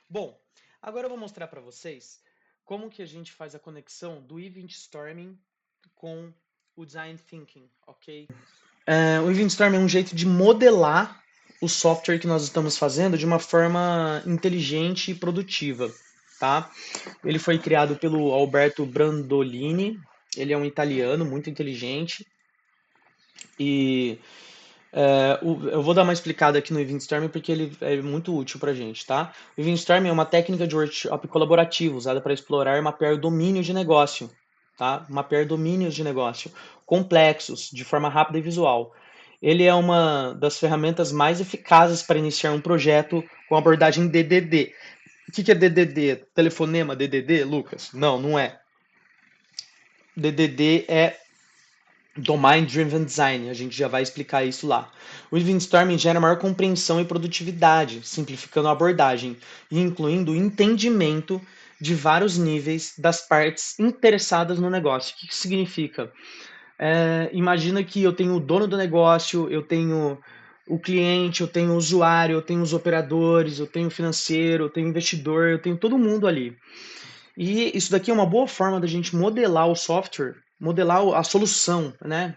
Bom, agora eu vou mostrar para vocês como que a gente faz a conexão do Event Storming com o Design Thinking, ok? O Event Storming é um jeito de modelar o software que nós estamos fazendo de uma forma inteligente e produtiva, tá? Ele foi criado pelo Alberto Brandolini, ele é um italiano muito inteligente e eu vou dar uma explicada aqui no Event Storming porque ele é muito útil para a gente, tá? O Event Storming é uma técnica de workshop colaborativo usada para explorar e mapear domínios de negócio, tá? Mapear domínios de negócio complexos de forma rápida e visual. Ele é uma das ferramentas mais eficazes para iniciar um projeto com abordagem DDD. O que é DDD? Telefonema DDD, Lucas? Não, não é. DDD é Domain Driven Design, a gente já vai explicar isso lá. O Event Storming gera maior compreensão e produtividade, simplificando a abordagem e incluindo o entendimento de vários níveis das partes interessadas no negócio. O que isso significa? Imagina que eu tenho o dono do negócio, eu tenho o cliente, eu tenho o usuário, eu tenho os operadores, eu tenho o financeiro, eu tenho o investidor, eu tenho todo mundo ali. E isso daqui é uma boa forma da gente modelar o software, modelar a solução, né?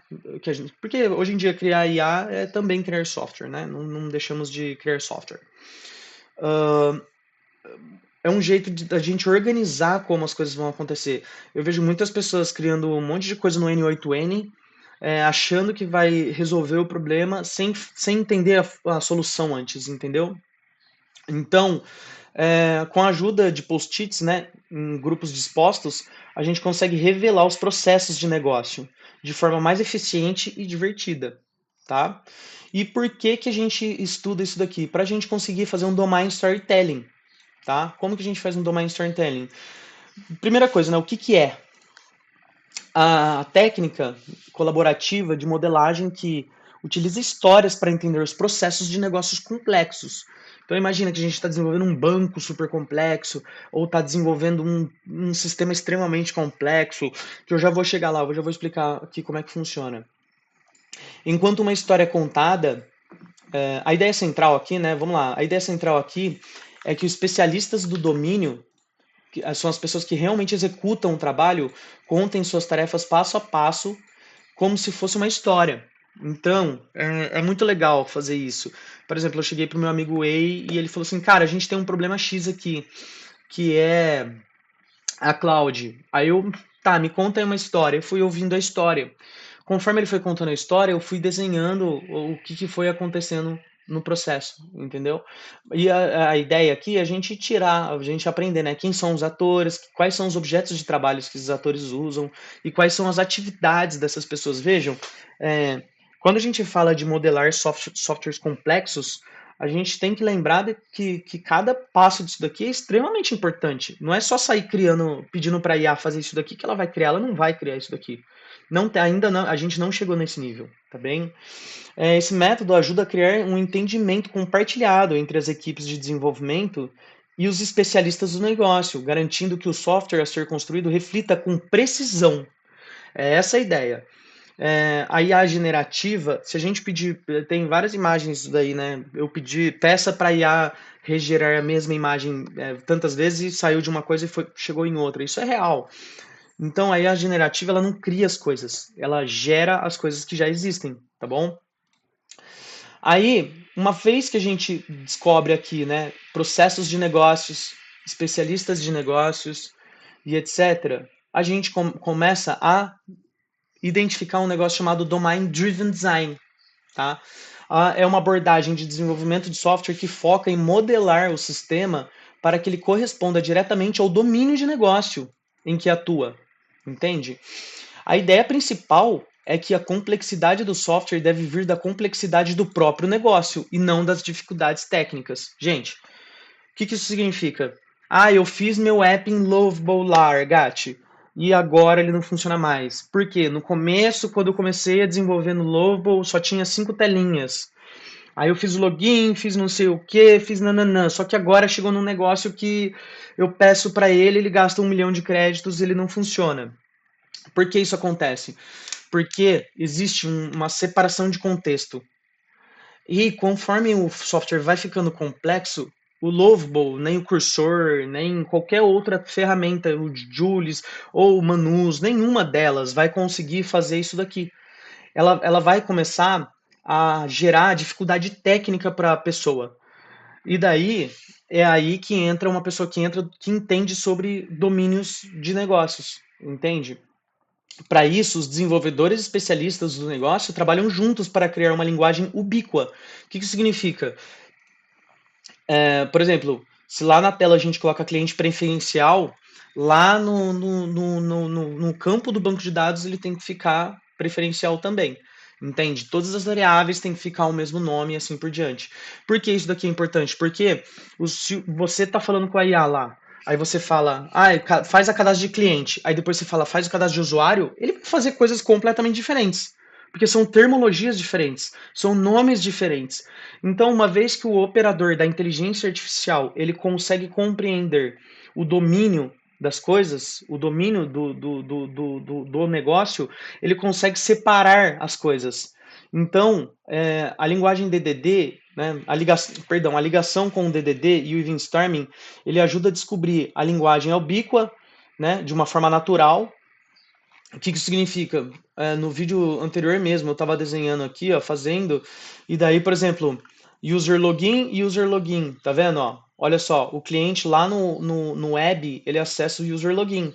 Porque hoje em dia criar IA é também criar software, né? Não deixamos de criar software. Uh, é um jeito da gente organizar como as coisas vão acontecer. Eu vejo muitas pessoas criando um monte de coisa no N8N, achando que vai resolver o problema sem entender a solução antes, entendeu? Então, com a ajuda de post-its, né, em grupos dispostos, a gente consegue revelar os processos de negócio de forma mais eficiente e divertida, tá? E por que que a gente estuda isso daqui? Para a gente conseguir fazer um domain storytelling, tá? Como que a gente faz um domain storytelling? Primeira coisa, né, o que que é? A técnica colaborativa de modelagem que utiliza histórias para entender os processos de negócios complexos. Então imagina que a gente está desenvolvendo um banco super complexo ou está desenvolvendo um sistema extremamente complexo, que eu já vou chegar lá, eu já vou explicar aqui como é que funciona. Enquanto uma história é contada, a ideia central aqui, né? Vamos lá, a ideia central aqui é que os especialistas do domínio que são as pessoas que realmente executam o trabalho, contem suas tarefas passo a passo, como se fosse uma história. Então, é muito legal fazer isso. Por exemplo, eu cheguei pro meu amigo Wei e ele falou assim, cara, a gente tem um problema X aqui, que é a Cloud. Aí eu, tá, me conta aí uma história. Eu fui ouvindo a história. Conforme ele foi contando a história, eu fui desenhando o que foi acontecendo no processo, entendeu? E a ideia aqui é a gente tirar, a gente aprender, né? Quem são os atores, quais são os objetos de trabalho que esses atores usam e quais são as atividades dessas pessoas. Vejam, é, quando a gente fala de modelar softwares complexos, a gente tem que lembrar que cada passo disso daqui é extremamente importante. Não é só sair criando, pedindo para a IA fazer isso daqui que ela vai criar, ela não vai criar isso daqui. Não, ainda não, a gente não chegou nesse nível, tá bem? Esse método ajuda a criar um entendimento compartilhado entre as equipes de desenvolvimento e os especialistas do negócio, garantindo que o software a ser construído reflita com precisão. É essa a ideia. A IA generativa, se a gente pedir, tem várias imagens daí, né? Eu pedi, peça para a IA regerar a mesma imagem tantas vezes e saiu de uma coisa e chegou em outra. Isso é real. Então a IA generativa ela não cria as coisas, ela gera as coisas que já existem, tá bom? Aí, uma vez que a gente descobre aqui, né, processos de negócios, especialistas de negócios e etc., a gente começa a identificar um negócio chamado Domain Driven Design, tá? É uma abordagem de desenvolvimento de software que foca em modelar o sistema para que ele corresponda diretamente ao domínio de negócio em que atua, entende? A ideia principal é que a complexidade do software deve vir da complexidade do próprio negócio e não das dificuldades técnicas. Gente, o que isso significa? Ah, eu fiz meu app em Lovable Largat e agora ele não funciona mais. Por quê? No começo, quando eu comecei a desenvolver no Lovable, só tinha 5 telinhas. Aí eu fiz o login, fiz não sei o que, fiz nananã. Só que agora chegou num negócio que eu peço para ele, ele gasta 1 milhão de créditos e ele não funciona. Por que isso acontece? Porque existe uma separação de contexto. E conforme o software vai ficando complexo, o Lovable, nem o cursor, nem qualquer outra ferramenta, o Julius ou o Manus, nenhuma delas vai conseguir fazer isso daqui. Ela vai começar a gerar dificuldade técnica para a pessoa. E daí é aí que entra uma pessoa que entende sobre domínios de negócios, entende? Para isso, os desenvolvedores especialistas do negócio trabalham juntos para criar uma linguagem ubíqua. O que isso significa? Por exemplo, se lá na tela a gente coloca cliente preferencial, lá no campo do banco de dados ele tem que ficar preferencial também. Entende? Todas as variáveis têm que ficar o mesmo nome e assim por diante. Por que isso daqui é importante? Porque se você está falando com a IA lá, aí você fala, faz a cadastro de cliente, aí depois você fala, faz o cadastro de usuário, ele vai fazer coisas completamente diferentes. Porque são terminologias diferentes, são nomes diferentes. Então, uma vez que o operador da inteligência artificial ele consegue compreender o domínio das coisas, o domínio do negócio, ele consegue separar as coisas. Então, a linguagem DDD, né, a ligação com o DDD e o Event Storming, ele ajuda a descobrir a linguagem albíqua, né, de uma forma natural. O que isso significa? No vídeo anterior mesmo, eu estava desenhando aqui, ó, fazendo, e daí, por exemplo, user login e user login, tá vendo? Ó? Olha só, o cliente lá no web, ele acessa o user login.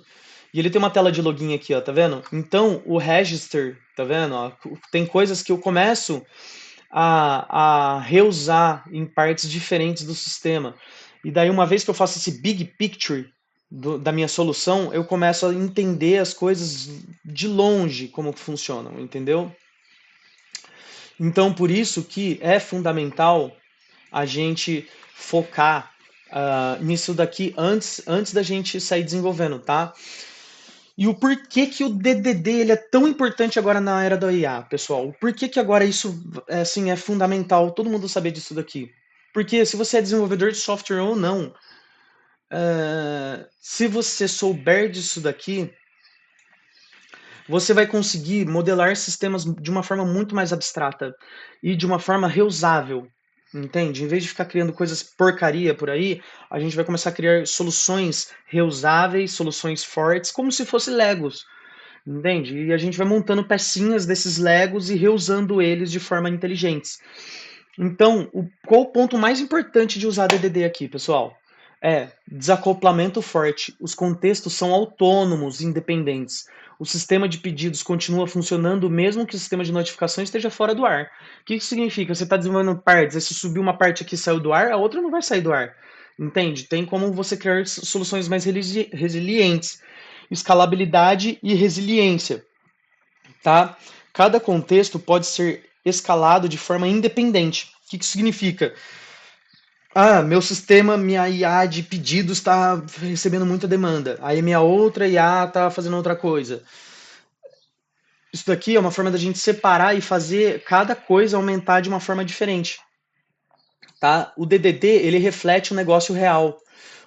E ele tem uma tela de login aqui, ó, tá vendo? Então, o register, tá vendo? Ó, tem coisas que eu começo a reusar em partes diferentes do sistema. E daí, uma vez que eu faço esse big picture da minha solução, eu começo a entender as coisas de longe como funcionam, entendeu? Então, por isso que é fundamental a gente focar nisso daqui antes da gente sair desenvolvendo, tá? E o porquê que o DDD ele é tão importante agora na era da IA, pessoal? O porquê que agora isso assim, é fundamental todo mundo saber disso daqui? Porque se você é desenvolvedor de software ou não, se você souber disso daqui, você vai conseguir modelar sistemas de uma forma muito mais abstrata e de uma forma reusável, entende? Em vez de ficar criando coisas porcaria por aí, a gente vai começar a criar soluções reusáveis, soluções fortes, como se fossem Legos, entende? E a gente vai montando pecinhas desses Legos e reusando eles de forma inteligente. Então, qual o ponto mais importante de usar DDD aqui, pessoal? É desacoplamento forte. Os contextos são autônomos, independentes. O sistema de pedidos continua funcionando mesmo que o sistema de notificação esteja fora do ar. O que isso significa? Você está desenvolvendo partes, aí se subir uma parte aqui e saiu do ar, a outra não vai sair do ar. Entende? Tem como você criar soluções mais resilientes. Escalabilidade e resiliência, tá? Cada contexto pode ser escalado de forma independente. O que isso significa? Meu sistema, minha IA de pedidos está recebendo muita demanda. Aí minha outra IA está fazendo outra coisa. Isso daqui é uma forma da gente separar e fazer cada coisa aumentar de uma forma diferente. Tá? O DDD ele reflete o negócio real.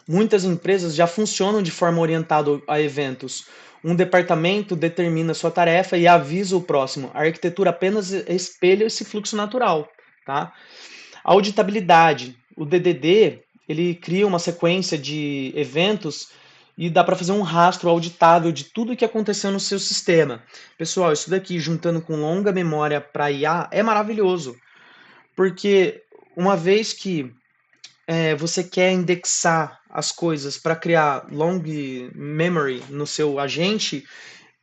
Muitas empresas já funcionam de forma orientada a eventos. Um departamento determina sua tarefa e avisa o próximo. A arquitetura apenas espelha esse fluxo natural. Tá? Auditabilidade. O DDD ele cria uma sequência de eventos e dá para fazer um rastro auditável de tudo o que aconteceu no seu sistema. Pessoal, isso daqui juntando com longa memória para IA é maravilhoso, porque uma vez que você quer indexar as coisas para criar long memory no seu agente,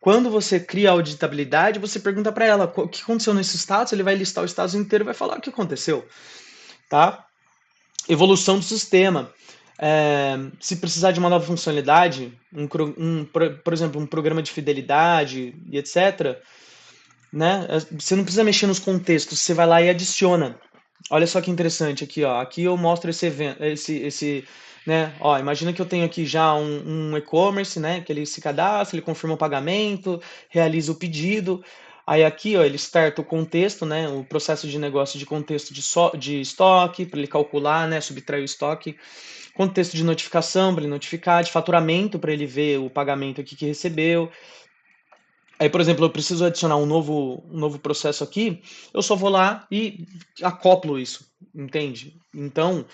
quando você cria a auditabilidade, você pergunta para ela o que aconteceu nesse status, ele vai listar o status inteiro e vai falar o que aconteceu, tá? Evolução do sistema. Se precisar de uma nova funcionalidade, por exemplo, um programa de fidelidade e etc., né? Você não precisa mexer nos contextos, você vai lá e adiciona. Olha só que interessante aqui, ó. Aqui eu mostro esse evento, né? Ó, imagina que eu tenho aqui já um e-commerce, né? Que ele se cadastra, ele confirma o pagamento, realiza o pedido. Aí aqui, ó, ele starta o contexto, né? O processo de negócio de contexto de estoque, para ele calcular, né? Subtrair o estoque. Contexto de notificação, para ele notificar, de faturamento, para ele ver o pagamento aqui que recebeu. Aí, por exemplo, eu preciso adicionar um novo processo aqui, eu só vou lá e acoplo isso, entende? Então,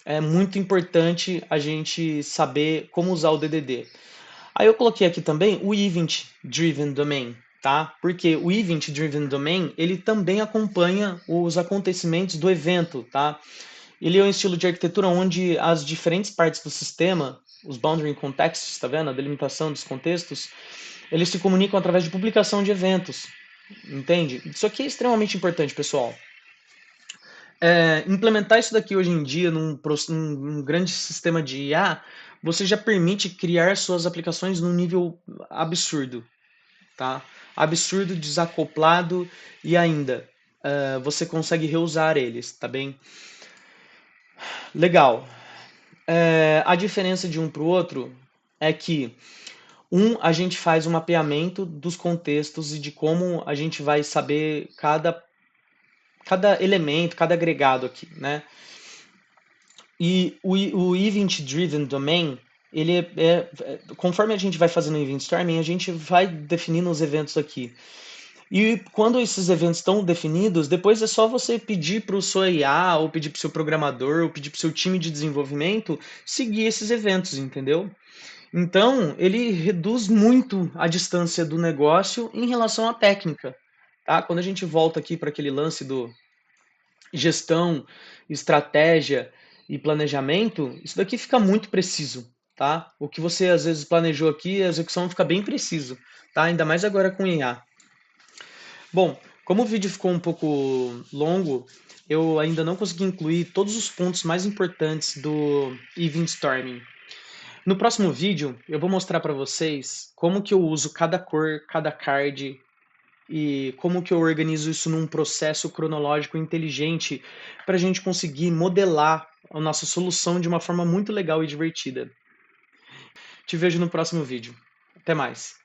é muito importante a gente saber como usar o DDD. Aí eu coloquei aqui também o Event Driven Domain, tá? Porque o Event Driven Domain, ele também acompanha os acontecimentos do evento, tá? Ele é um estilo de arquitetura onde as diferentes partes do sistema, os boundary contexts, tá vendo? A delimitação dos contextos, eles se comunicam através de publicação de eventos, entende? Isso aqui é extremamente importante, pessoal. Implementar isso daqui hoje em dia num grande sistema de IA, você já permite criar suas aplicações num nível absurdo, tá? Absurdo, desacoplado e ainda você consegue reusar eles, tá bem? Legal. A diferença de um para o outro é que a gente faz um mapeamento dos contextos e de como a gente vai saber cada elemento, cada agregado aqui, né? E o Event Driven Domain, conforme a gente vai fazendo o Event Storming, a gente vai definindo os eventos aqui. E quando esses eventos estão definidos, depois é só você pedir para o seu IA, ou pedir para o seu programador, ou pedir para o seu time de desenvolvimento seguir esses eventos, entendeu? Então, ele reduz muito a distância do negócio em relação à técnica. Tá? Quando a gente volta aqui para aquele lance do gestão, estratégia e planejamento, isso daqui fica muito preciso, tá? O que você às vezes planejou aqui, a execução fica bem preciso, tá? Ainda mais agora com IA. Bom, como o vídeo ficou um pouco longo, eu ainda não consegui incluir todos os pontos mais importantes do Event Storming. No próximo vídeo, eu vou mostrar para vocês como que eu uso cada cor, cada card e como que eu organizo isso num processo cronológico inteligente para a gente conseguir modelar a nossa solução de uma forma muito legal e divertida. Te vejo no próximo vídeo. Até mais.